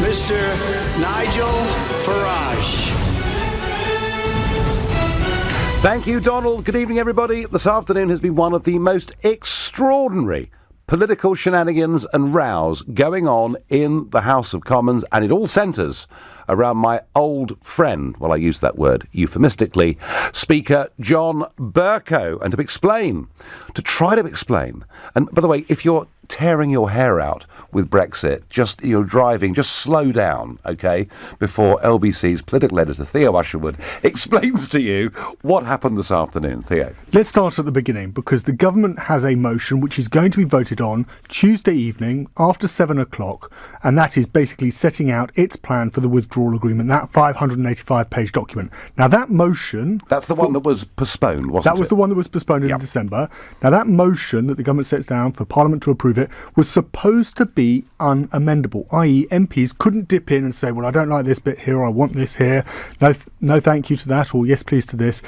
Mr. Nigel Farage. Thank you, Donald. Good evening, everybody. This afternoon has been one of the most extraordinary political shenanigans and rows going on in the House of Commons, and it all centres around my old friend, well, I use that word euphemistically, Speaker John Bercow. And to try to explain, and by the way, if you're tearing your hair out with Brexit, driving, just slow down, okay, before LBC's political editor, Theo Usherwood, explains to you what happened this afternoon. Theo. Let's start at the beginning, because the government has a motion which is going to be voted on Tuesday evening after 7 o'clock, and that is basically setting out its plan for the withdrawal agreement, that 585-page document. Now, that motion... That's the one that was postponed, wasn't it? That was the one that was postponed in December. Now, that motion that the government sets down for Parliament to approve it was supposed to be unamendable, i.e. MPs couldn't dip in and say, well, I don't like this bit here, or I want this here, no thank you to that, or yes please to this.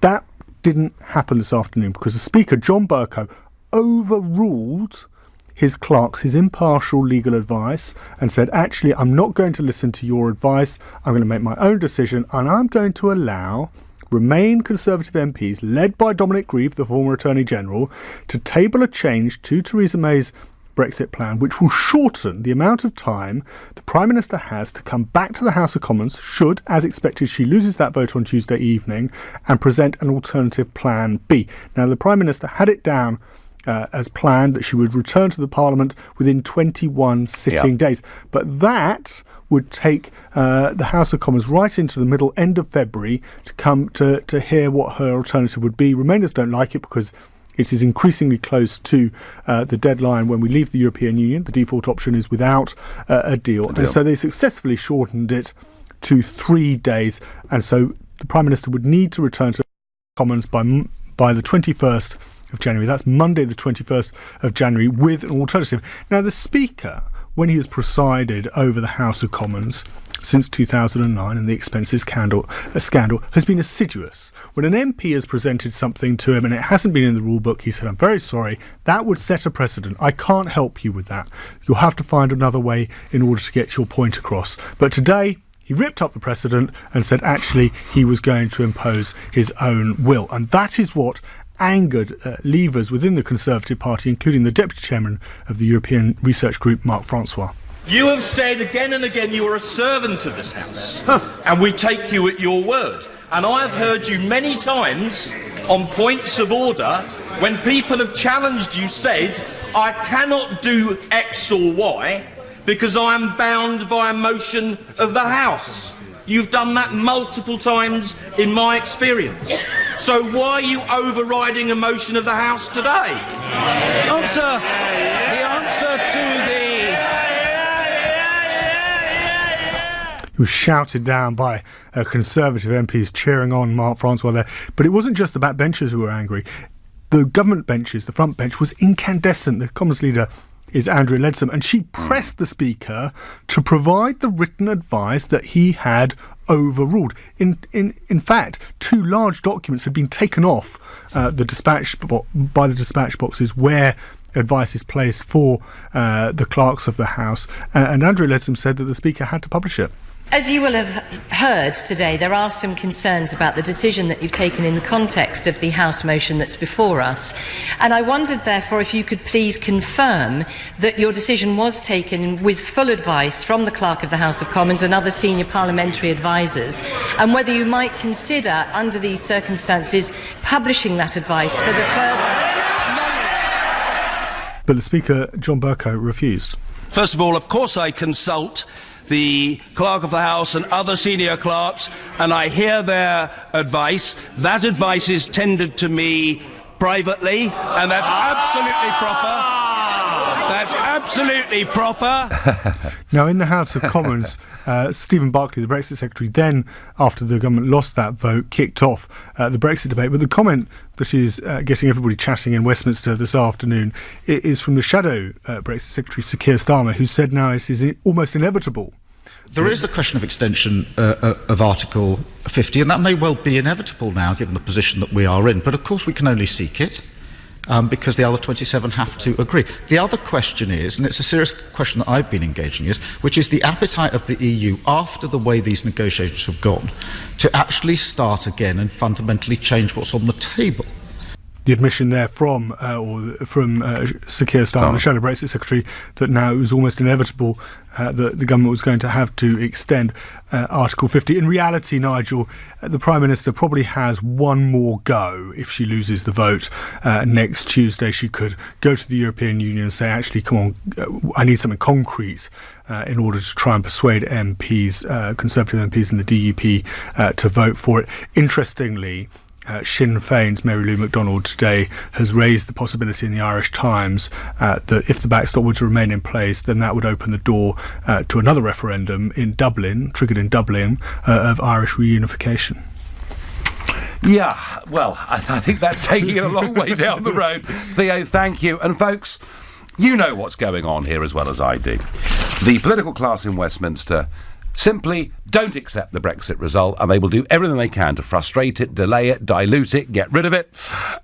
That didn't happen this afternoon because the Speaker, John Bercow, overruled his clerks, his impartial legal advice, and said, actually, I'm not going to listen to your advice, I'm going to make my own decision, and I'm going to allow Remain Conservative MPs, led by Dominic Grieve, the former Attorney General, to table a change to Theresa May's Brexit plan, which will shorten the amount of time the Prime Minister has to come back to the House of Commons should, as expected, she loses that vote on Tuesday evening, and present an alternative plan B. Now, the Prime Minister had it down as planned that she would return to the Parliament within 21 sitting days. But that would take the House of Commons right into the end of February to come to hear what her alternative would be. Remainers don't like it because it is increasingly close to the deadline when we leave the European Union. The default option is without a deal. And so they successfully shortened it to 3 days. And so the Prime Minister would need to return to Commons by the 21st of January. That's Monday, the 21st of January, with an alternative. Now, the Speaker, when he has presided over the House of Commons since 2009 and the expenses scandal, has been assiduous. When an MP has presented something to him and it hasn't been in the rule book, he said, I'm very sorry, that would set a precedent. I can't help you with that. You'll have to find another way in order to get your point across. But today, he ripped up the precedent and said, actually, he was going to impose his own will. And that is what angered leavers within the Conservative Party, including the Deputy Chairman of the European Research Group, Mark Francois. You have said again and again you are a servant of this House, and we take you at your word. And I have heard you many times on points of order when people have challenged you said, I cannot do X or Y because I am bound by a motion of the House. You've done that multiple times in my experience. So why are you overriding a motion of the House today? The answer to the... He was shouted down by Conservative MPs cheering on Mark Francois there. But it wasn't just the backbenchers who were angry. The government benches, the front bench, was incandescent. The Commons leader is Andrea Leadsom, and she pressed the Speaker to provide the written advice that he had overruled. In fact, 2 large documents had been taken off by the dispatch boxes where advice is placed for the clerks of the House, and Andrea Leadsom said that the Speaker had to publish it. As you will have heard today, there are some concerns about the decision that you've taken in the context of the House motion that's before us. And I wondered, therefore, if you could please confirm that your decision was taken with full advice from the Clerk of the House of Commons and other senior parliamentary advisers, and whether you might consider, under these circumstances, publishing that advice for the further... But the Speaker, John Bercow, refused. First of all, of course, I consult the Clerk of the House and other senior clerks, and I hear their advice. That advice is tendered to me privately, and that's absolutely proper. That's absolutely proper. Now, in the House of Commons, Stephen Barclay, the Brexit Secretary, then, after the government lost that vote, kicked off the Brexit debate. But the comment that is getting everybody chatting in Westminster this afternoon is from the shadow Brexit Secretary, Sir Keir Starmer, who said now it is almost inevitable. There is a question of extension of Article 50, and that may well be inevitable now, given the position that we are in. But of course we can only seek it. because the other 27 have to agree. The other question is, and it's a serious question that I've been engaging in, which is the appetite of the EU, after the way these negotiations have gone, to actually start again and fundamentally change what's on the table. The admission there from Sir Keir Starmer, the Shadow Brexit Secretary, that now it was almost inevitable that the government was going to have to extend Article 50. In reality, Nigel, the Prime Minister probably has one more go if she loses the vote next Tuesday. She could go to the European Union and say, actually, come on, I need something concrete in order to try and persuade MPs, Conservative MPs in the DUP to vote for it. Interestingly, Sinn Féin's Mary Lou MacDonald today has raised the possibility in the Irish Times that if the backstop were to remain in place, then that would open the door to another referendum in Dublin, triggered in Dublin, of Irish reunification. Yeah, well, I think that's taking it a long way down the road. Theo, thank you. And folks, you know what's going on here as well as I do. The political class in Westminster simply don't accept the Brexit result, and they will do everything they can to frustrate it, delay it, dilute it, get rid of it.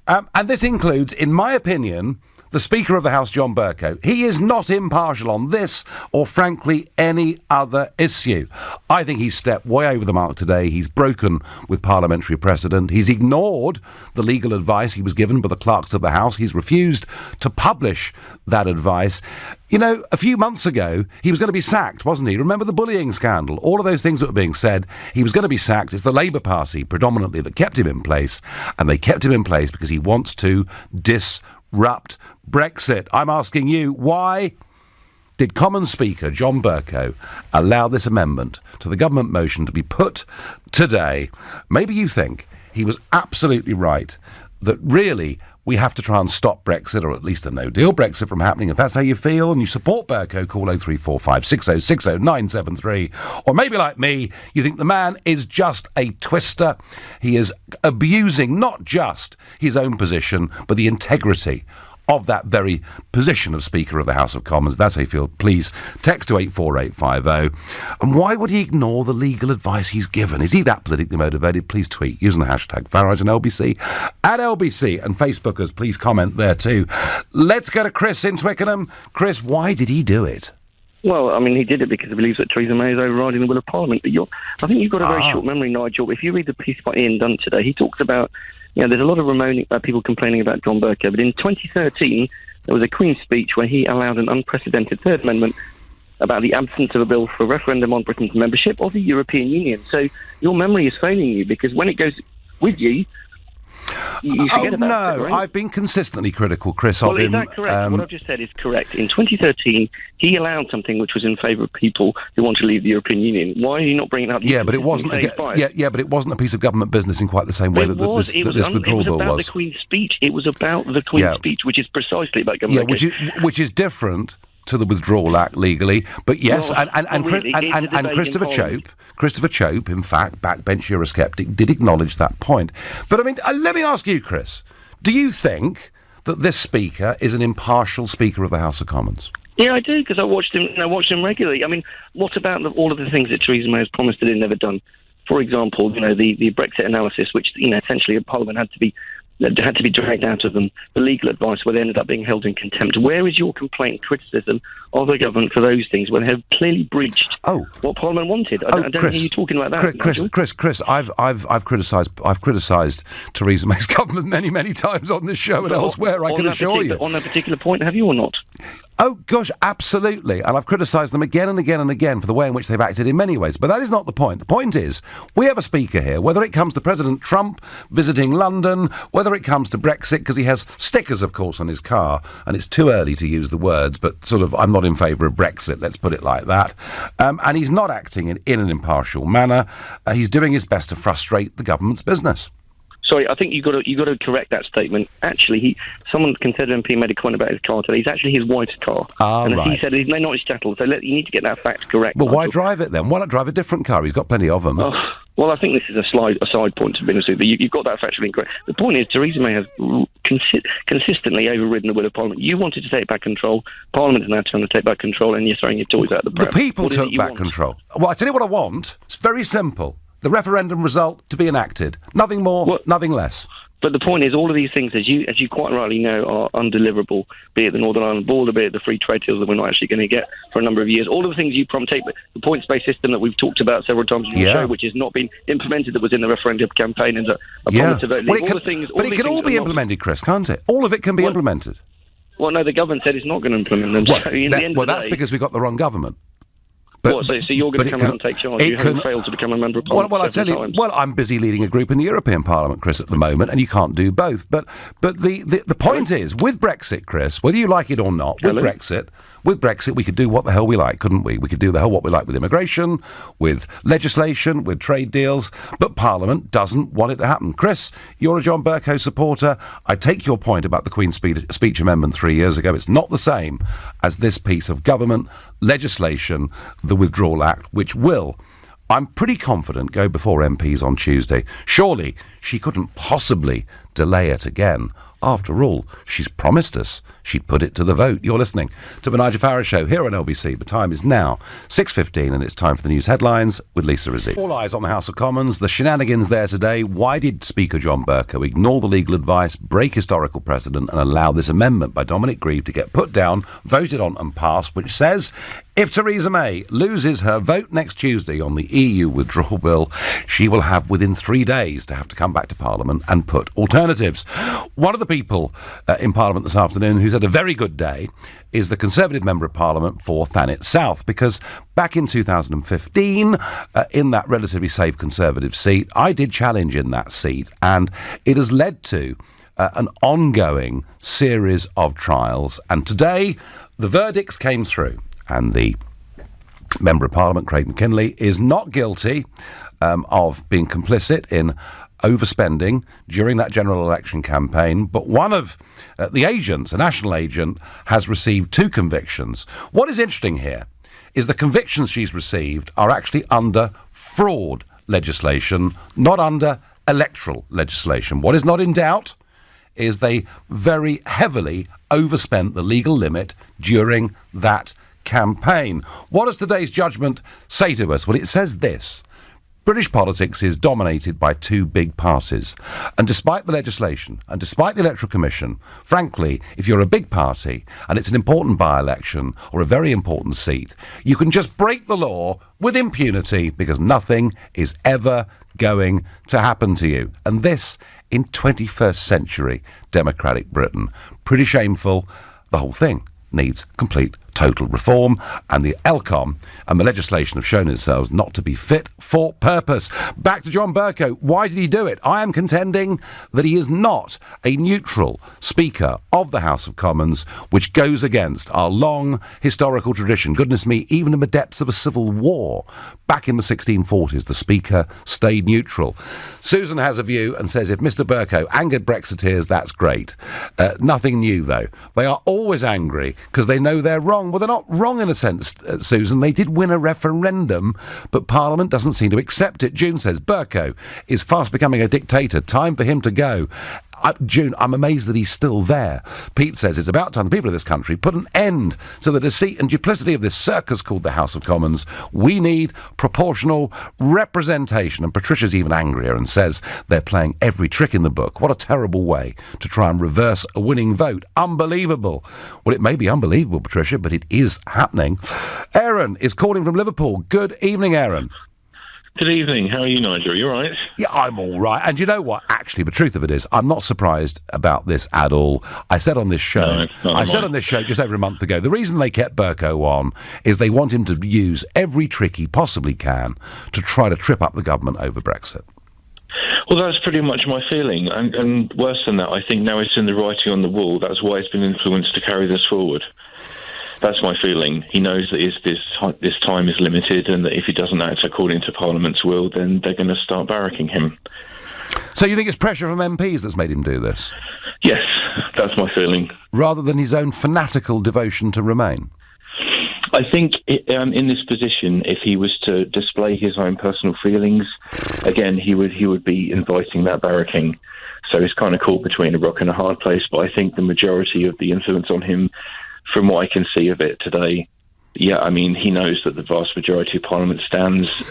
And this includes, in my opinion, the Speaker of the House, John Bercow. He is not impartial on this or, frankly, any other issue. I think he's stepped way over the mark today. He's broken with parliamentary precedent. He's ignored the legal advice he was given by the clerks of the House. He's refused to publish that advice. You know, a few months ago, he was going to be sacked, wasn't he? Remember the bullying scandal? All of those things that were being said. He was going to be sacked. It's the Labour Party, predominantly, that kept him in place. And they kept him in place because he wants to disrupt Brexit. I'm asking you, why did Commons Speaker John Bercow allow this amendment to the government motion to be put today? Maybe you think he was absolutely right, that really we have to try and stop Brexit, or at least a no-deal Brexit, from happening. If that's how you feel and you support Bercow, call 0345 6060 973. Or maybe like me, you think the man is just a twister. He is abusing not just his own position, but the integrity of that very position of Speaker of the House of Commons. That's how you feel. Please text to 84850. And why would he ignore the legal advice he's given? Is he that politically motivated? Please tweet using the hashtag Farage and LBC at LBC, and Facebookers, please comment there too. Let's go to Chris in Twickenham. Chris, why did he do it? Well, I mean, he did it because he believes that Theresa May is overriding the will of Parliament. But I think you've got a very short memory, Nigel. If you read the piece by Ian Dunn today, he talks about, there's a lot of people complaining about John Bercow, but in 2013, there was a Queen's speech where he allowed an unprecedented Third Amendment about the absence of a bill for a referendum on Britain's membership of the European Union. So your memory is failing you, because when it goes with you, you forget about it, right? I've been consistently critical, Chris, of him. Is that correct? What I've just said is correct. In 2013, he allowed something which was in favour of people who want to leave the European Union. Why are you not bringing it up? But it wasn't. But it wasn't a piece of government business in quite the same way that this withdrawal bill was. It was about the Queen's speech. It was about the Queen's speech, which is precisely about government. Which is different to the Withdrawal Act legally, but yes, and Christopher Chope, in fact, backbench Eurosceptic, did acknowledge that point. But I mean, let me ask you, Chris, do you think that this Speaker is an impartial Speaker of the House of Commons? Yeah, I do, because I watched him regularly. I mean, what about all of the things that Theresa May has promised and had never done? For example, the Brexit analysis, which essentially Parliament had to be dragged out of them, the legal advice where they ended up being held in contempt. Where is your complaint and criticism of the government for those things when they have clearly breached what Parliament wanted? I don't hear you talking about that. Chris, I've criticised Theresa May's government many times on this show and elsewhere, I can assure you. On that particular point, have you or not? Oh, gosh, absolutely. And I've criticised them again and again and again for the way in which they've acted in many ways. But that is not the point. The point is, we have a Speaker here, whether it comes to President Trump visiting London, whether it comes to Brexit, because he has stickers, of course, on his car, and it's too early to use the words, but sort of, I'm not in favour of Brexit, let's put it like that. And he's not acting in an impartial manner. He's doing his best to frustrate the government's business. Sorry, I think you got to correct that statement. Actually, someone considered MP made a comment about his car today. It's actually his wife's car, and right. He said he's not his chattel. So you need to get that fact correct. Well, why drive it then? Why not drive a different car? He's got plenty of them. Well, I think this is a side point, to be honest with you. You've got that factually incorrect. The point is, Theresa May has consistently overridden the will of Parliament. You wanted to take back control. Parliament is now trying to take back control, and you're throwing your toys out the pram. The people took back control. Well, I tell you what I want. It's very simple. The referendum result to be enacted. Nothing more, nothing less. But the point is, all of these things, as you quite rightly know, are undeliverable, be it the Northern Ireland border, be it the free trade deals that we're not actually going to get for a number of years. All of the things you take, the points-based system that we've talked about several times on the show, which has not been implemented, that was in the referendum campaign, and a promise to vote leave. But it can all be implemented, Chris, can't it? All of it can be implemented. Well, no, the government said it's not going to implement them. That's because we've got the wrong government. So you're going to come out and take charge? You haven't failed to become a member of Parliament. Well, I tell you, I'm busy leading a group in the European Parliament, Chris, at the moment, and you can't do both. But the point is, with Brexit, Chris, whether you like it or not, with Brexit, we could do what the hell we like, couldn't we? We could do the hell what we like with immigration, with legislation, with trade deals, but Parliament doesn't want it to happen. Chris, you're a John Bercow supporter. I take your point about the Queen's Speech Amendment 3 years ago. It's not the same as this piece of government legislation, the Withdrawal Act, which will, I'm pretty confident, go before MPs on Tuesday. Surely she couldn't possibly delay it again. After all, she's promised us she'd put it to the vote. You're listening to the Nigel Farage Show here on LBC. The time is now 6:15 and it's time for the news headlines with Lisa Rizzi. All eyes on the House of Commons. The shenanigans there today. Why did Speaker John Bercow ignore the legal advice, break historical precedent and allow this amendment by Dominic Grieve to get put down, voted on and passed, which says if Theresa May loses her vote next Tuesday on the EU withdrawal bill, she will have within 3 days to have to come back to Parliament and put alternatives. One of the people in Parliament this afternoon who's had a very good day is the Conservative Member of Parliament for Thanet South, because back in 2015, in that relatively safe Conservative seat, I did challenge in that seat, and it has led to an ongoing series of trials. And today, the verdicts came through, and the Member of Parliament, Craig McKinley, is not guilty of being complicit in overspending during that general election campaign, but one of the agents, a national agent, has received 2 convictions. What is interesting here is the convictions she's received are actually under fraud legislation, not under electoral legislation. What is not in doubt is they very heavily overspent the legal limit during that campaign. What does today's judgment say to us? Well, it says this. British politics is dominated by 2 big parties. And despite the legislation and despite the Electoral Commission, frankly, if you're a big party and it's an important by-election or a very important seat, you can just break the law with impunity because nothing is ever going to happen to you. And this in 21st century democratic Britain. Pretty shameful. The whole thing needs complete total reform, and the ELCOM and the legislation have shown themselves not to be fit for purpose. Back to John Bercow. Why did he do it? I am contending that he is not a neutral Speaker of the House of Commons, which goes against our long historical tradition. Goodness me, even in the depths of a civil war, back in the 1640s, the Speaker stayed neutral. Susan has a view and says if Mr Bercow angered Brexiteers, that's great. Nothing new, though. They are always angry because they know they're wrong. Well, they're not wrong in a sense, Susan. They did win a referendum, but Parliament doesn't seem to accept it. June says Bercow is fast becoming a dictator. Time for him to go. June, I'm amazed that he's still there. Pete says it's about time the people of this country put an end to the deceit and duplicity of this circus called the House of Commons. We need proportional representation. And Patricia's even angrier and says they're playing every trick in the book. What a terrible way to try and reverse a winning vote. Unbelievable. Well, it may be unbelievable, Patricia, but it is happening. Aaron is calling from Liverpool. Good evening, Aaron. Good evening. How are you, Nigel? You all right? Yeah, I'm all right. And you know what? Actually, the truth of it is, I'm not surprised about this at all. I said on this show, just over a month ago, the reason they kept Bercow on is they want him to use every trick he possibly can to try to trip up the government over Brexit. Well, that's pretty much my feeling. And worse than that, I think now it's in the writing on the wall. That's why he's been influenced to carry this forward. That's my feeling. He knows that this time is limited and that if he doesn't act according to Parliament's will, then they're going to start barracking him. So you think it's pressure from MPs that's made him do this? Yes, that's my feeling. Rather than his own fanatical devotion to Remain? I think in this position, if he was to display his own personal feelings, again, he would be inviting that barracking. So he's kind of caught between a rock and a hard place. But I think the majority of the influence on him, from what I can see of it today, yeah, I mean, he knows that the vast majority of Parliament stands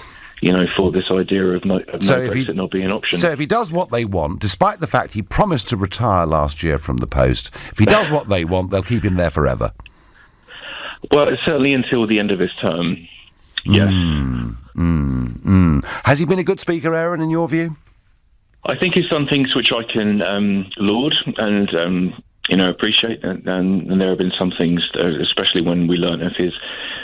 for this idea of no Brexit not being an option. So if he does what they want, despite the fact he promised to retire last year from the post, if he does what they want, they'll keep him there forever. Well, certainly until the end of his term. Yes. Has he been a good speaker, Aaron, in your view? I think he's done things which I can laud and appreciate, and there have been some things, especially when we learn of his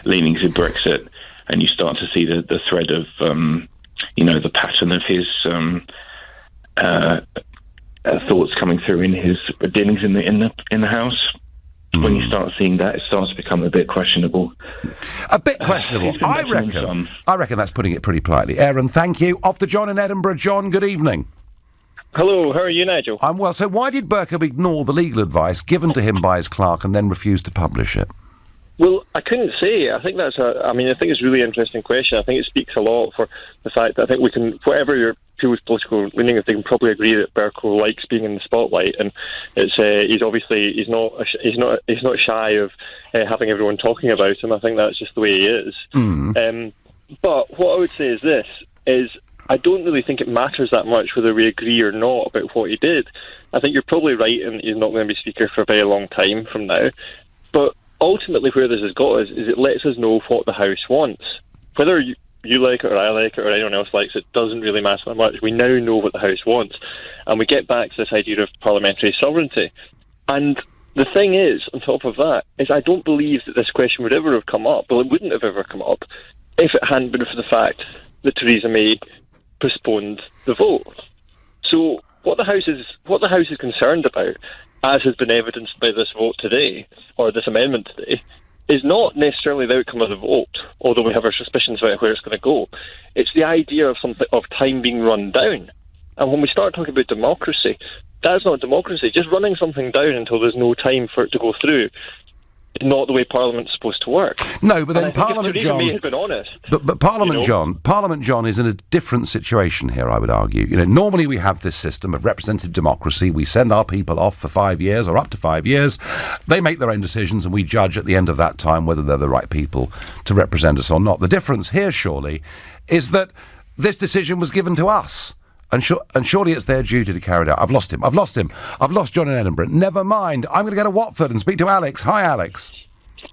leanings in Brexit, and you start to see the thread of the pattern of his thoughts coming through in his dealings in the House. When you start seeing that, it starts to become a bit questionable. A bit questionable. I reckon that's putting it pretty politely. Aaron, thank you. Off to John in Edinburgh. John, good evening. Hello, how are you, Nigel? I'm well. So why did Bercow ignore the legal advice given to him by his clerk and then refuse to publish it? Well, I couldn't say. I think I think it's a really interesting question. I think it speaks a lot for the fact that I think we can, whatever your people's political leaning, they can probably agree that Bercow likes being in the spotlight, and it's he's not shy of having everyone talking about him. I think that's just the way he is. But what I would say is this: I don't really think it matters that much whether we agree or not about what he did. I think you're probably right, and he's not going to be Speaker for a very long time from now. But ultimately, where this has got us is it lets us know what the House wants. Whether you like it or I like it or anyone else likes it doesn't really matter that much. We now know what the House wants. And we get back to this idea of parliamentary sovereignty. And the thing is, on top of that, is I don't believe that this question would ever have come up. Well, it wouldn't have ever come up if it hadn't been for the fact that Theresa May postponed the vote. So what the House is concerned about, as has been evidenced by this vote today, or this amendment today, is not necessarily the outcome of the vote, although we have our suspicions about where it's going to go. It's the idea of time being run down. And when we start talking about democracy, that's not democracy. Just running something down until there's no time for it to go through is not the way Parliament's supposed to work. No, but then Parliament, John... May has been honest. But Parliament, John, is in a different situation here, I would argue. Normally we have this system of representative democracy. We send our people off for 5 years or up to 5 years. They make their own decisions and we judge at the end of that time whether they're the right people to represent us or not. The difference here, surely, is that this decision was given to us. And surely it's their duty to carry it out. I've lost him. I've lost John in Edinburgh. Never mind. I'm going to go to Watford and speak to Alex. Hi, Alex.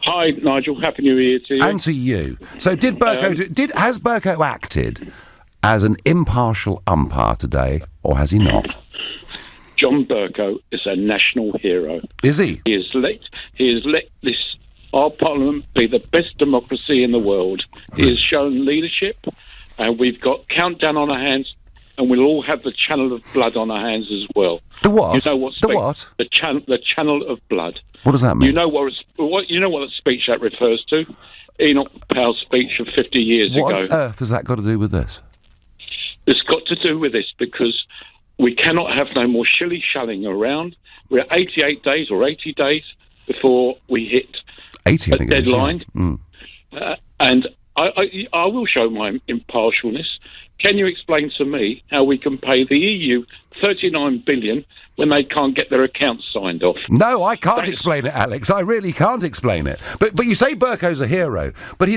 Hi, Nigel. Happy New Year to you. And to you. So has Bercow acted as an impartial umpire today, or has he not? John Bercow is a national hero. Is he? He has let our Parliament be the best democracy in the world. He has shown leadership, and we've got countdown on our hands. And we'll all have the channel of blood on our hands as well. The what? You know what? The what? The channel of blood. What does that mean? You know what speech that refers to? Enoch Powell's speech of 50 years ago. What on earth has that got to do with this? It's got to do with this because we cannot have no more shilly-shallying around. We're at 88 days or 80 days before we hit 80, a deadline. And I will show my impartialness. Can you explain to me how we can pay the EU $39 billion when they can't get their accounts signed off? No, I can't explain it, Alex. I really can't explain it. But you say Bercow's a hero, but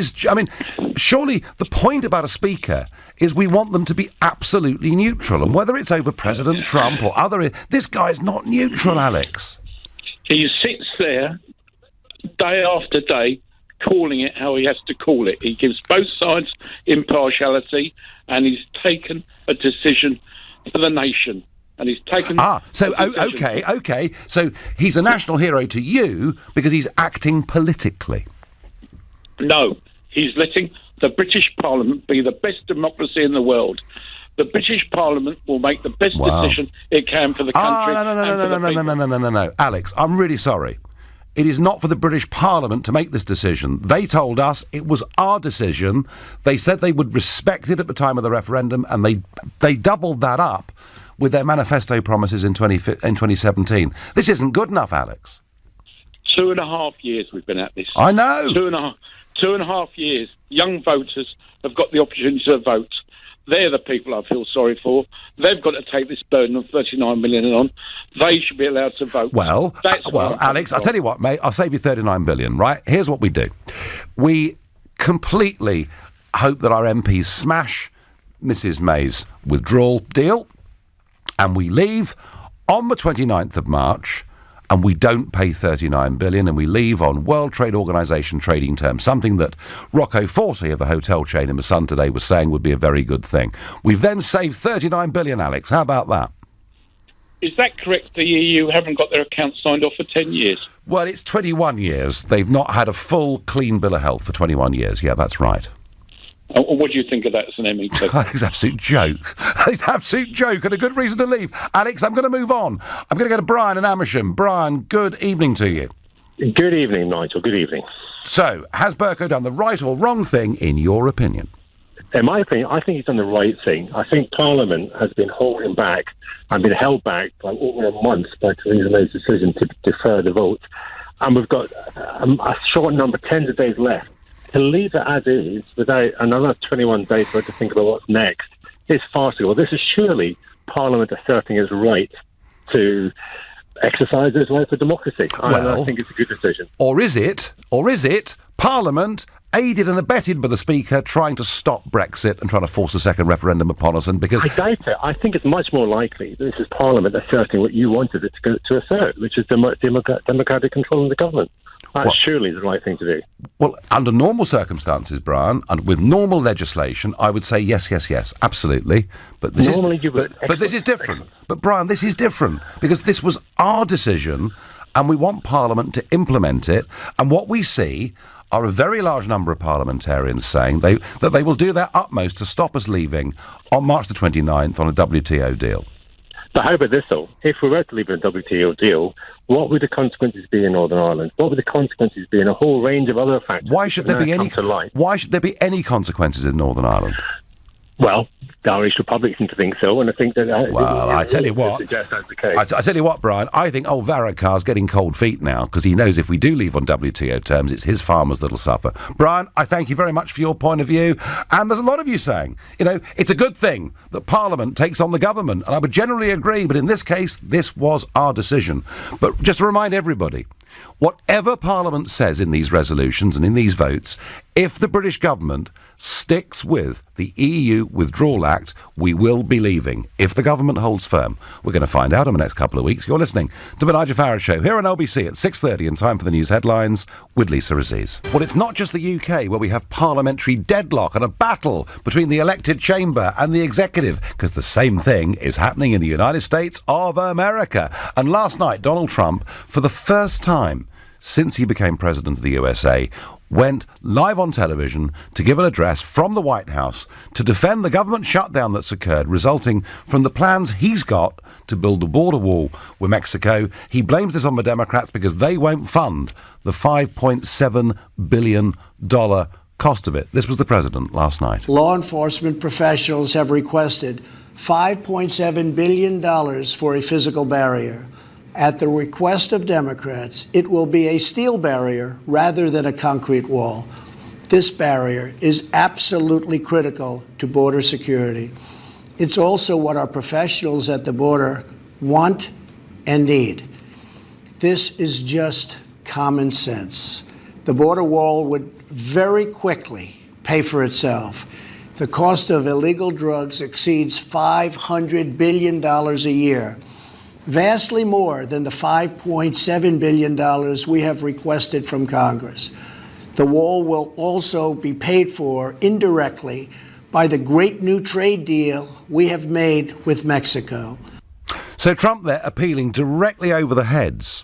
surely the point about a speaker is we want them to be absolutely neutral. And whether it's over President Trump or this guy's not neutral, Alex. He sits there day after day calling it how he has to call it. He gives both sides impartiality, and he's taken a decision for the nation. And he's taken... Okay. So he's a national hero to you because he's acting politically. No, he's letting the British Parliament be the best democracy in the world. The British Parliament will make the best decision it can for the country. No. Alex, I'm really sorry. It is not for the British Parliament to make this decision. They told us it was our decision. They said they would respect it at the time of the referendum, and they doubled that up with their manifesto promises in 2017. This isn't good enough, Alex. 2.5 years we've been at this. I know. 2.5 years. Young voters have got the opportunity to vote. They're the people I feel sorry for. They've got to take this burden of 39 million on. They should be allowed to vote. Well, Alex, I'll tell you what, mate. I'll save you 39 billion, right? Here's what we do. We completely hope that our MPs smash Mrs May's withdrawal deal, and we leave on the 29th of March, and we don't pay $39 billion, and we leave on World Trade Organisation trading terms, something that Rocco Forte of the hotel chain in the Sun today was saying would be a very good thing. We've then saved $39 billion, Alex. How about that? Is that correct? The EU haven't got their accounts signed off for 10 years? Well, it's 21 years. They've not had a full, clean bill of health for 21 years. Yeah, that's right. What do you think of that as an MEP? It's an absolute joke. It's an absolute joke and a good reason to leave. Alex, I'm going to move on. I'm going to go to Brian in Amersham. Brian, good evening to you. Good evening, Nigel. Good evening. So, has Bercow done the right or wrong thing, in your opinion? In my opinion, I think he's done the right thing. I think Parliament has been holding back and been held back by over a month by Theresa May's decision to defer the vote. And we've got a short number, tens of days left. To leave it as is without another 21 days for it to think about what's next is farcical. This is surely Parliament asserting its right to exercise its right for democracy. Well, I think it's a good decision. Or is it Parliament aided and abetted by the Speaker trying to stop Brexit and trying to force a second referendum upon us? And because I doubt it. I think it's much more likely this is Parliament asserting what you wanted it to assert, which is democratic control of the government. That surely is the right thing to do. Well, under normal circumstances, Brian, and with normal legislation, I would say yes, absolutely. But this but this is different. But Brian, this is different because this was our decision, and we want Parliament to implement it. And what we see are a very large number of parliamentarians saying that they will do their utmost to stop us leaving on March the 29th on a WTO deal. But how about this, though? If we were to leave a WTO deal, what would the consequences be in Northern Ireland? What would the consequences be in a whole range of other factors? Why should there be any consequences in Northern Ireland? Well, the Irish Republic seem to think so, and I think that... I tell you what, I tell you what, Brian, I think old Bercow's getting cold feet now, because he knows if we do leave on WTO terms, it's his farmers that'll suffer. Brian, I thank you very much for your point of view, and there's a lot of you saying, it's a good thing that Parliament takes on the government, and I would generally agree, but in this case, this was our decision. But just to remind everybody, whatever Parliament says in these resolutions and in these votes, if the British government sticks with the EU Withdrawal Act, we will be leaving. If the government holds firm, we're going to find out in the next couple of weeks. You're listening to the Nigel Farage Show here on LBC at 6:30 in time for the news headlines with Lisa Aziz. Well, it's not just the UK where we have parliamentary deadlock and a battle between the elected chamber and the executive, because the same thing is happening in the United States of America. And last night, Donald Trump, for the first time since he became president of the USA, went live on television to give an address from the White House to defend the government shutdown that's occurred, resulting from the plans he's got to build a border wall with Mexico. He blames this on the Democrats because they won't fund the $5.7 billion cost of it. This was the president last night. Law enforcement professionals have requested $5.7 billion for a physical barrier. At the request of Democrats, it will be a steel barrier rather than a concrete wall. This barrier is absolutely critical to border security. It's also what our professionals at the border want and need. This is just common sense. The border wall would very quickly pay for itself. The cost of illegal drugs exceeds $500 billion a year. Vastly more than the $5.7 billion we have requested from Congress. The wall will also be paid for indirectly by the great new trade deal we have made with Mexico. So Trump there appealing directly over the heads,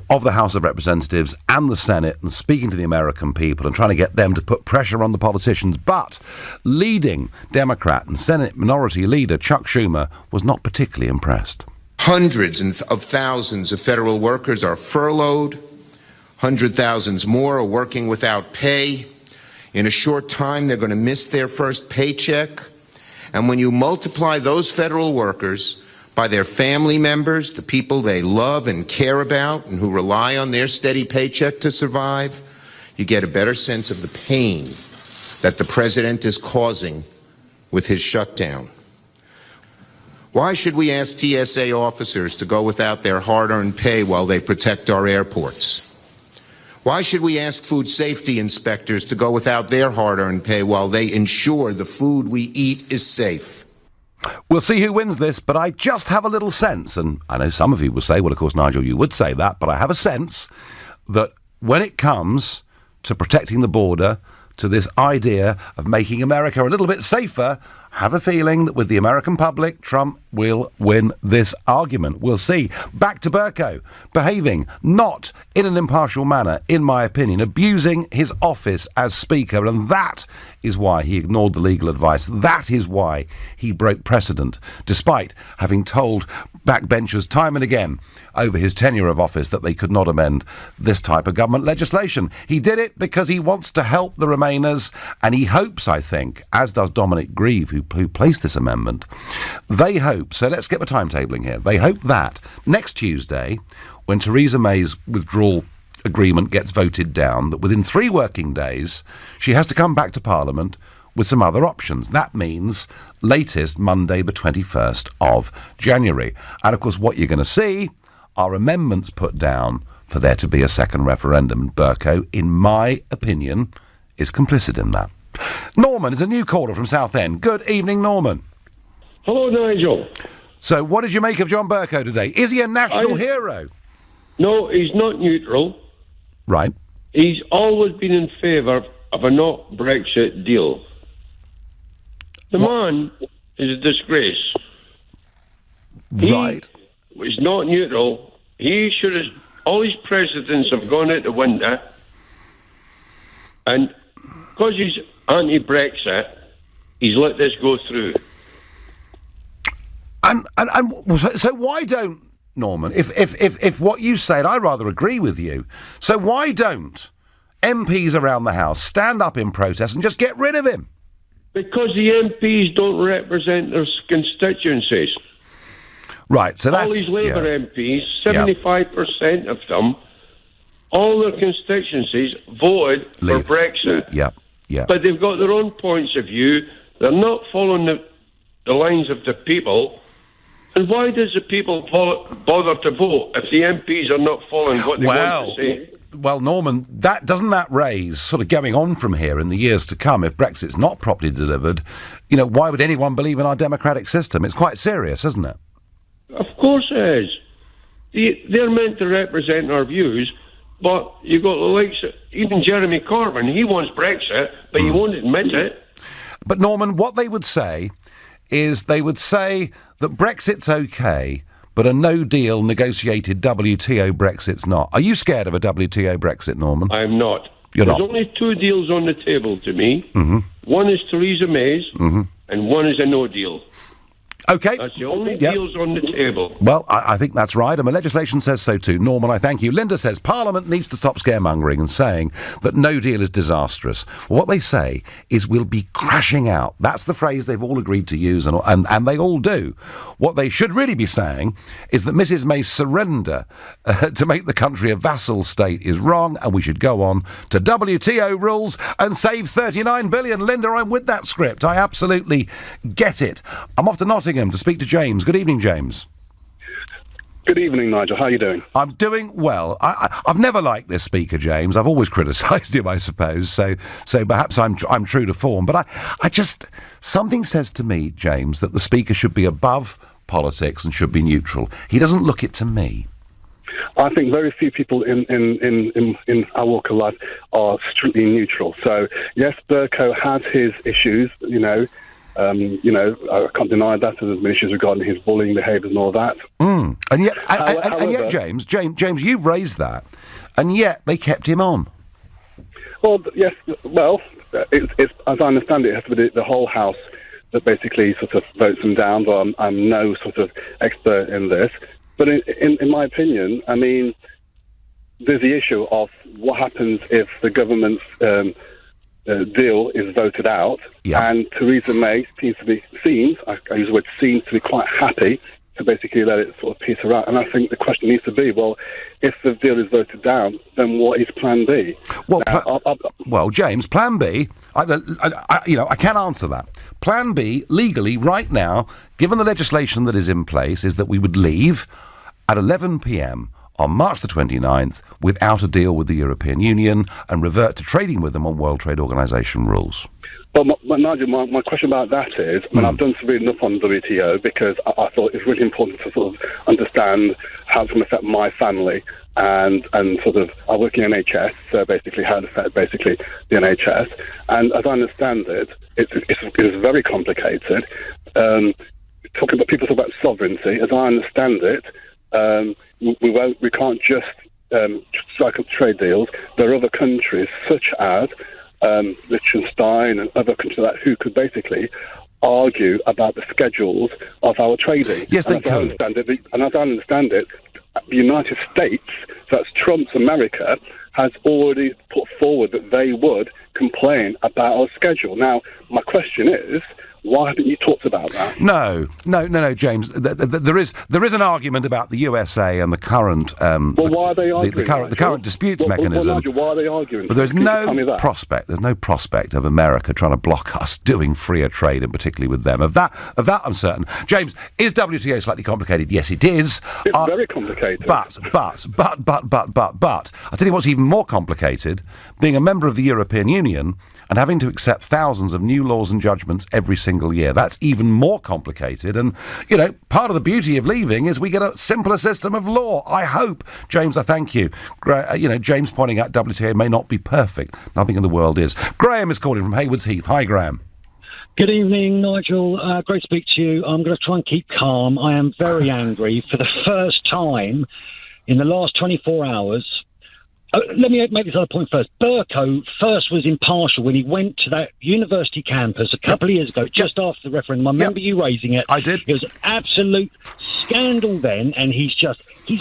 of the House of Representatives and the Senate, and speaking to the American people and trying to get them to put pressure on the politicians. But leading Democrat and Senate Minority Leader Chuck Schumer was not particularly impressed. Hundreds of thousands of federal workers are furloughed. 100,000 more are working without pay. In a short time, they're going to miss their first paycheck. And when you multiply those federal workers by their family members, the people they love and care about and who rely on their steady paycheck to survive, you get a better sense of the pain that the president is causing with his shutdown. Why should we ask TSA officers to go without their hard-earned pay while they protect our airports? Why should we ask food safety inspectors to go without their hard-earned pay while they ensure the food we eat is safe? We'll see who wins this, but I just have a little sense, and I know some of you will say, well, of course, Nigel, you would say that, but I have a sense that when it comes to protecting the border, to this idea of making America a little bit safer, I have a feeling that with the American public, Trump will win this argument. We'll see. Back to Bercow, behaving not in an impartial manner, in my opinion, abusing his office as Speaker, and that is why he ignored the legal advice. That is why he broke precedent, despite having told backbenchers time and again over his tenure of office that they could not amend this type of government legislation. He did it because he wants to help the Remainers, and he hopes, I think, as does Dominic Grieve, who placed this amendment, they hope, so let's get the timetabling here, they hope that next Tuesday, when Theresa May's withdrawal agreement gets voted down, that within 3 working days she has to come back to Parliament with some other options. That means latest Monday the 21st of January. And of course what you're going to see are amendments put down for there to be a second referendum. And Bercow, in my opinion, is complicit in that. Norman is a new caller from Southend. Good evening, Norman. Hello, Nigel. So what did you make of John Bercow today? Is he a national hero? No, he's not neutral. Right. He's always been in favour of a not Brexit deal. The man is a disgrace. Right. He was not neutral. He should have... All his presidents have gone out the window. And because he's anti-Brexit, he's let this go through. And so why don't, Norman, if what you said, I rather agree with you, so why don't MPs around the House stand up in protest and just get rid of him? Because the MPs don't represent their constituencies. Right, so that's... All these Labour MPs, 75% of them, all their constituencies voted for Brexit. Yeah. But they've got their own points of view. They're not following the lines of the people. And why does the people bother to vote if the MPs are not following what they want to say? Well, Norman, doesn't that raise, sort of going on from here in the years to come, if Brexit's not properly delivered, why would anyone believe in our democratic system? It's quite serious, isn't it? Of course it is. They're meant to represent our views, but you've got the likes of, even Jeremy Corbyn, he wants Brexit, but he won't admit it. But Norman, what they would say is they would say that Brexit's okay, but a no-deal negotiated WTO Brexit's not. Are you scared of a WTO Brexit, Norman? I'm not. You're There's not? only 2 deals on the table to me. Mm-hmm. One is Theresa May's, and one is a no deal. OK. That's the only deals on the table. Well, I think that's right, and the legislation says so too. Norman, I thank you. Linda says Parliament needs to stop scaremongering and saying that no deal is disastrous. What they say is we'll be crashing out. That's the phrase they've all agreed to use, and they all do. What they should really be saying is that Mrs May's surrender to make the country a vassal state is wrong, and we should go on to WTO rules and save 39 billion. Linda, I'm with that script. I absolutely get it. I'm off to Nottingham to speak to James. Good evening, James. Good evening, Nigel. How are you doing? I'm doing well. I've never liked this speaker, James. I've always criticised him, I suppose. So perhaps I'm true to form. But I just something says to me, James, that the speaker should be above politics and should be neutral. He doesn't look it to me. I think very few people in our walk of life are strictly neutral. So yes, Bercow has his issues. I can't deny that. There's been issues regarding his bullying behaviours and all that. And yet, James, you've raised that, and yet they kept him on. Well, yes. Well, it's as I understand it, it has to be the whole House that basically sort of votes him down. But I'm no sort of expert in this. But in my opinion, I mean, there's the issue of what happens if the government's deal is voted out, and Theresa May I use the word seems to be quite happy to basically let it sort of peter out. And I think the question needs to be, well, if the deal is voted down, then what is Plan B? Well, James, Plan B, I can't answer that. Plan B, legally, right now, given the legislation that is in place, is that we would leave at 11 p.m. on March the 29th without a deal with the European Union and revert to trading with them on World Trade Organization rules? Well, Nigel, my question about that is, I've done some reading up on WTO because I thought it's really important to sort of understand how it's going to affect my family and sort of, I work in NHS, so basically how it affects basically the NHS. And as I understand it, it's very complicated. Talking about people talk about sovereignty, as I understand it, we can't just strike up trade deals. There are other countries such as Liechtenstein and other countries like that who could basically argue about the schedules of our trading. Yes, they could. And as I understand it, the United States, so that's Trump's America, has already put forward that they would complain about our schedule. Now, my question is, why haven't you talked about that? No, James. There is an argument about the USA and the current why are they arguing? The current disputes mechanism. Nigel, why are they arguing? But there's no prospect. There's no prospect of America trying to block us doing freer trade, and particularly with them. Of that, I'm certain. James, is WTO slightly complicated? Yes, it is. It's very complicated. But I tell you what's even more complicated: being a member of the European Union and having to accept thousands of new laws and judgments every single year. That's even more complicated. And, part of the beauty of leaving is we get a simpler system of law. I hope. James, I thank you. James pointing out WTO may not be perfect. Nothing in the world is. Graham is calling from Haywards Heath. Hi, Graham. Good evening, Nigel. Great to speak to you. I'm going to try and keep calm. I am very angry. For the first time in the last 24 hours... let me make this other point first. Bercow first was impartial when he went to that university campus a couple of years ago, just after the referendum. I remember you raising it. I did. It was an absolute scandal then, and he's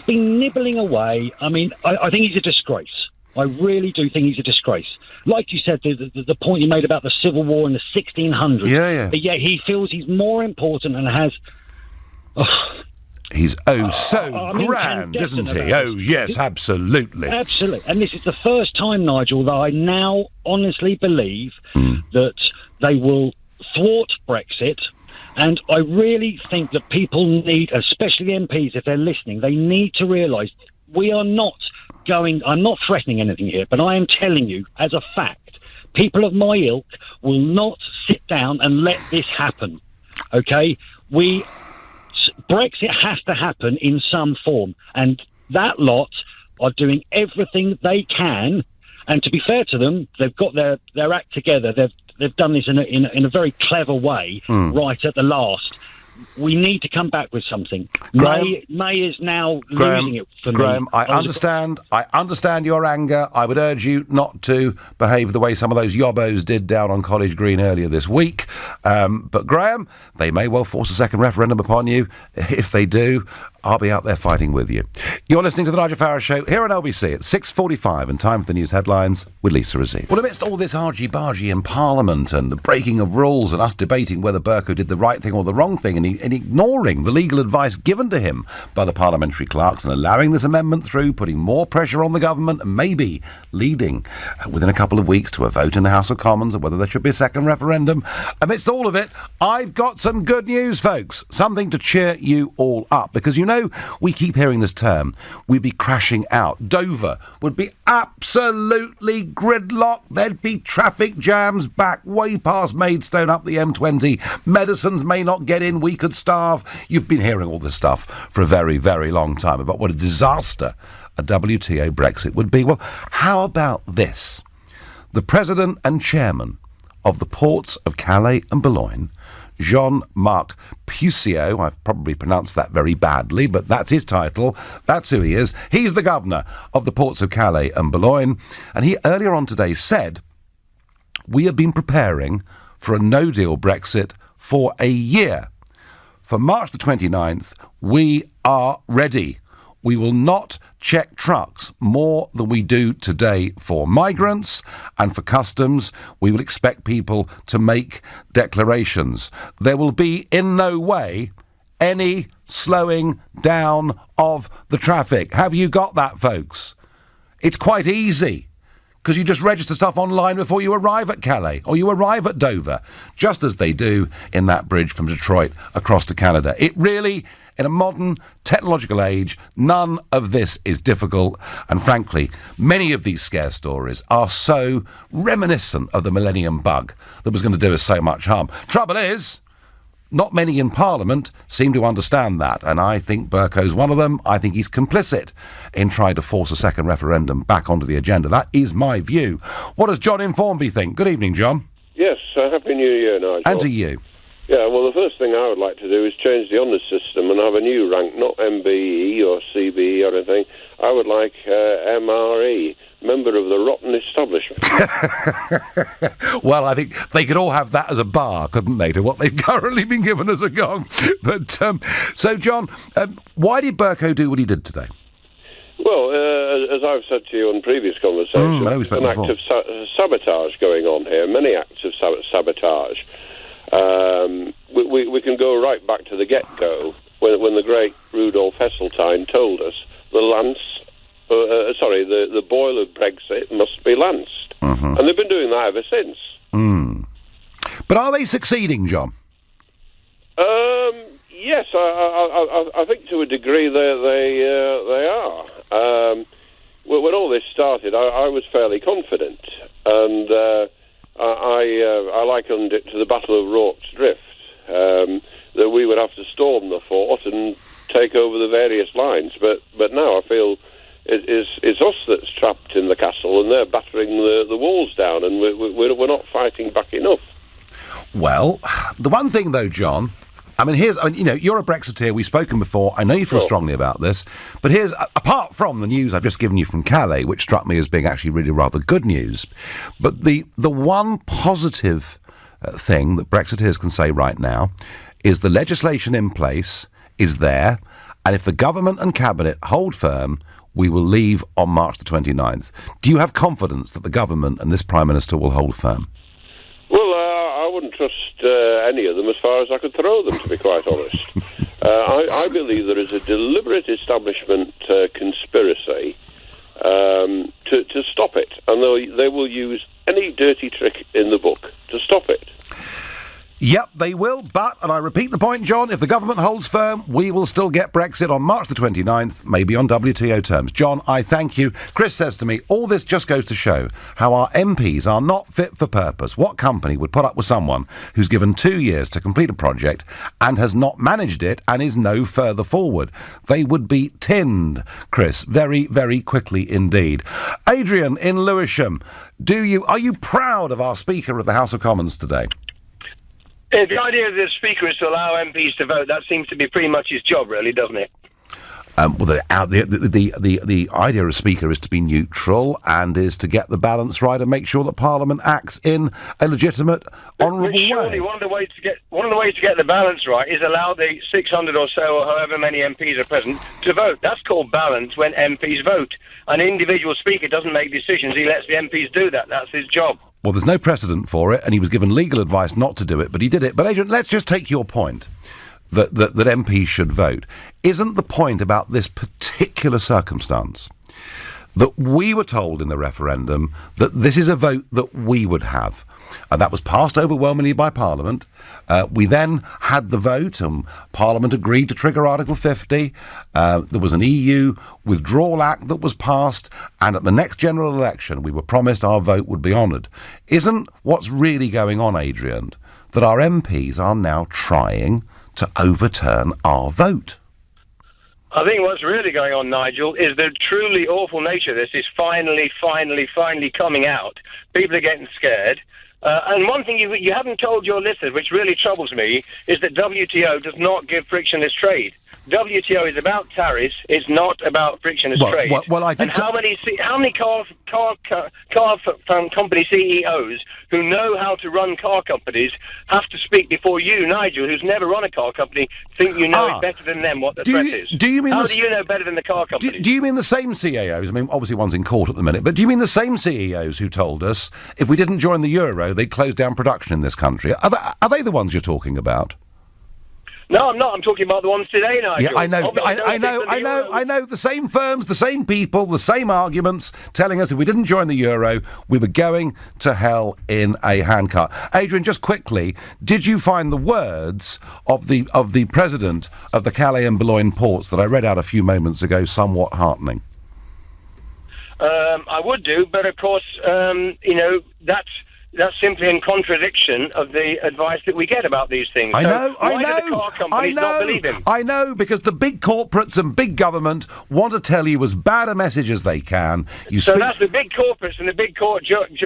been nibbling away. I mean, I think he's a disgrace. I really do think he's a disgrace. Like you said, the point you made about the Civil War in the 1600s. Yeah. But yet he feels he's more important and has... He's grand, isn't he? Oh, yes, absolutely. Absolutely. And this is the first time, Nigel, that I now honestly believe that they will thwart Brexit. And I really think that people need, especially the MPs, if they're listening, they need to realise we are not I'm not threatening anything here, but I am telling you, as a fact, people of my ilk will not sit down and let this happen. Okay? Brexit has to happen in some form, and that lot are doing everything they can. And to be fair to them, they've got their act together. They've done this in a very clever way, right at the last. We need to come back with something. May is now losing it for me. Graham, I understand your anger. I would urge you not to behave the way some of those yobbos did down on College Green earlier this week. But Graham, they may well force a second referendum upon you. If they do, I'll be out there fighting with you. You're listening to the Nigel Farage Show here on LBC at 6:45, and time for the news headlines with Lisa Razee. Well, amidst all this argy-bargy in Parliament and the breaking of rules and us debating whether Bercow did the right thing or the wrong thing and ignoring the legal advice given to him by the parliamentary clerks and allowing this amendment through, putting more pressure on the government and maybe leading within a couple of weeks to a vote in the House of Commons on whether there should be a second referendum. Amidst all of it, I've got some good news, folks. Something to cheer you all up, because we keep hearing this term, we'd be crashing out. Dover would be absolutely gridlocked. There'd be traffic jams back way past Maidstone up the M20. Medicines may not get in. We could starve. You've been hearing all this stuff for a very, very long time about what a disaster a WTO Brexit would be. Well, how about this? The president and chairman of the ports of Calais and Boulogne, Jean-Marc Puceau, I've probably pronounced that very badly, but that's his title, that's who he is. He's the governor of the ports of Calais and Boulogne, and he earlier on today said, we have been preparing for a no-deal Brexit for a year. For March the 29th, we are ready. We will not check trucks more than we do today for migrants, and for customs, we will expect people to make declarations. There will be in no way any slowing down of the traffic. Have you got that, folks? It's quite easy. because you just register stuff online before you arrive at Calais or you arrive at Dover, just as they do in that bridge from Detroit across to Canada. It really, in a modern technological age, none of this is difficult, and frankly, many of these scare stories are so reminiscent of the millennium bug that was going to do us so much harm. Trouble is, not many in Parliament seem to understand that, and I think Bercow's one of them. I think he's complicit in trying to force a second referendum back onto the agenda. That is my view. What does John in Formby think? Good evening, John. Yes, Happy New Year, Nigel. And to you. Yeah, well, the first thing I would like to do is change the honours system and have a new rank, not MBE or CBE or anything. I would like MRE, Member of the Rotten Establishment. Well, I think they could all have that as a bar, couldn't they, to what they've currently been given as a gong. But, so, John, why did Bercow do what he did today? Well, as I've said to you on previous conversations, there's an act of sabotage going on here, many acts of sabotage. We can go right back to the get-go, when the great Rudolf Hesseltine told us the boil of Brexit must be lanced. And they've been doing that ever since. But are they succeeding, John? Yes, I think to a degree they are. When all this started, I was fairly confident, and I likened it to the Battle of Rorke's Drift, that we would have to storm the fort and take over the various lines. But now I feel it's us that's trapped in the castle, and they're battering the walls down, and we're not fighting back enough. Well, the one thing though, John, you're a Brexiteer, we've spoken before, I know you feel strongly about this, but here's, apart from the news I've just given you from Calais, which struck me as being actually really rather good news, but the one positive thing that Brexiteers can say right now is the legislation in place is there, and if the government and cabinet hold firm, we will leave on March the 29th. Do you have confidence that the government and this Prime Minister will hold firm? Well, I wouldn't trust any of them as far as I could throw them, to be quite honest. I believe there is a deliberate establishment conspiracy to stop it, and they will use any dirty trick in the book to stop it. Yep, they will, but, and I repeat the point, John, if the government holds firm, we will still get Brexit on March the 29th, maybe on WTO terms. John, I thank you. Chris says to me, all this just goes to show how our MPs are not fit for purpose. What company would put up with someone who's given 2 years to complete a project and has not managed it and is no further forward? They would be tinned, Chris, very, very quickly indeed. Adrian in Lewisham, are you proud of our Speaker of the House of Commons today? The idea of the Speaker is to allow MPs to vote. That seems to be pretty much his job, really, doesn't it? The idea of Speaker is to be neutral and is to get the balance right and make sure that Parliament acts in a legitimate, honourable way. Surely one of the ways to get the balance right is allow the 600 or so, or however many MPs are present, to vote. That's called balance when MPs vote. An individual Speaker doesn't make decisions. He lets the MPs do that. That's his job. Well, there's no precedent for it, and he was given legal advice not to do it, but he did it. But, Adrian, let's just take your point that MPs should vote. Isn't the point about this particular circumstance that we were told in the referendum that this is a vote that we would have? And that was passed overwhelmingly by Parliament. We then had the vote, and Parliament agreed to trigger Article 50. There was an EU Withdrawal Act that was passed, and at the next general election, we were promised our vote would be honoured. Isn't what's really going on, Adrian, that our MPs are now trying to overturn our vote? I think what's really going on, Nigel, is the truly awful nature of this is finally coming out. People are getting scared. And one thing you haven't told your listeners, which really troubles me, is that WTO does not give frictionless trade. WTO is about tariffs. It's not about frictionless trade. And how many car company CEOs who know how to run car companies have to speak before you, Nigel, who's never run a car company, think you know it better than them what the threat is? Do you mean how do you know better than the car companies? Do you mean the same CEOs? I mean, obviously one's in court at the minute, but do you mean the same CEOs who told us if we didn't join the euro, they'd close down production in this country? Are they the ones you're talking about? No, I'm not. I'm talking about the ones today, Nigel. Yeah, I know. Obviously, I know. The same firms, the same people, the same arguments, telling us if we didn't join the euro, we were going to hell in a handcart. Adrian, just quickly, did you find the words of the president of the Calais and Boulogne ports that I read out a few moments ago somewhat heartening? I would do, but of course, that's simply in contradiction of the advice that we get about these things. I know, why do the car companies not believe him? I know, because the big corporates and big government want to tell you as bad a message as they can. So that's the big corporates and the big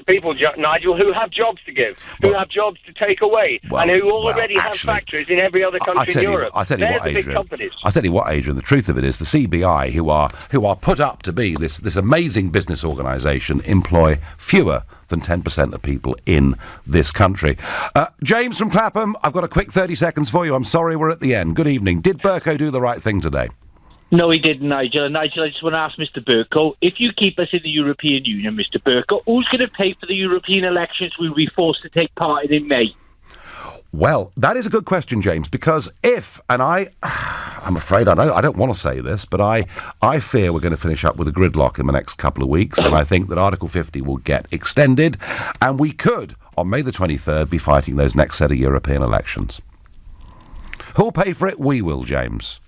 people, Nigel, who have jobs to give, who have jobs to take away, and who already have factories in every other country in Europe. They're the big companies. I tell you what, Adrian, the truth of it is the CBI, who are put up to be this amazing business organisation, employ fewer than 10% of people in this country. James from Clapham, I've got a quick 30 seconds for you. I'm sorry we're at the end. Good evening. Did Bercow do the right thing today? No, he didn't, Nigel. And Nigel, I just want to ask Mr. Bercow, if you keep us in the European Union, Mr. Bercow, who's going to pay for the European elections we'll be forced to take part in May? Well, that is a good question, James, because I'm afraid I don't want to say this, but I fear we're going to finish up with a gridlock in the next couple of weeks, and I think that Article 50 will get extended, and we could, on May the 23rd, be fighting those next set of European elections. Who'll pay for it? We will, James.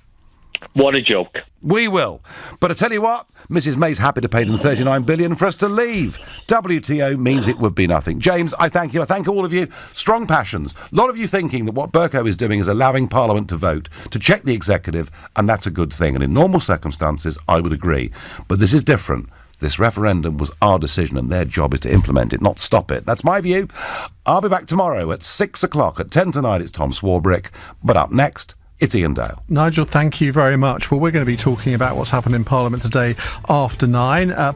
What a joke. We will. But I tell you what, Mrs May's happy to pay them $39 billion for us to leave. WTO means it would be nothing. James, I thank you. I thank all of you. Strong passions. A lot of you thinking that what Bercow is doing is allowing Parliament to vote, to check the executive, and that's a good thing. And in normal circumstances, I would agree. But this is different. This referendum was our decision, and their job is to implement it, not stop it. That's my view. I'll be back tomorrow at 6 o'clock. At 10 tonight, it's Tom Swarbrick. But up next, it's Ian Dale. Nigel, thank you very much. Well, we're going to be talking about what's happened in Parliament today after 9.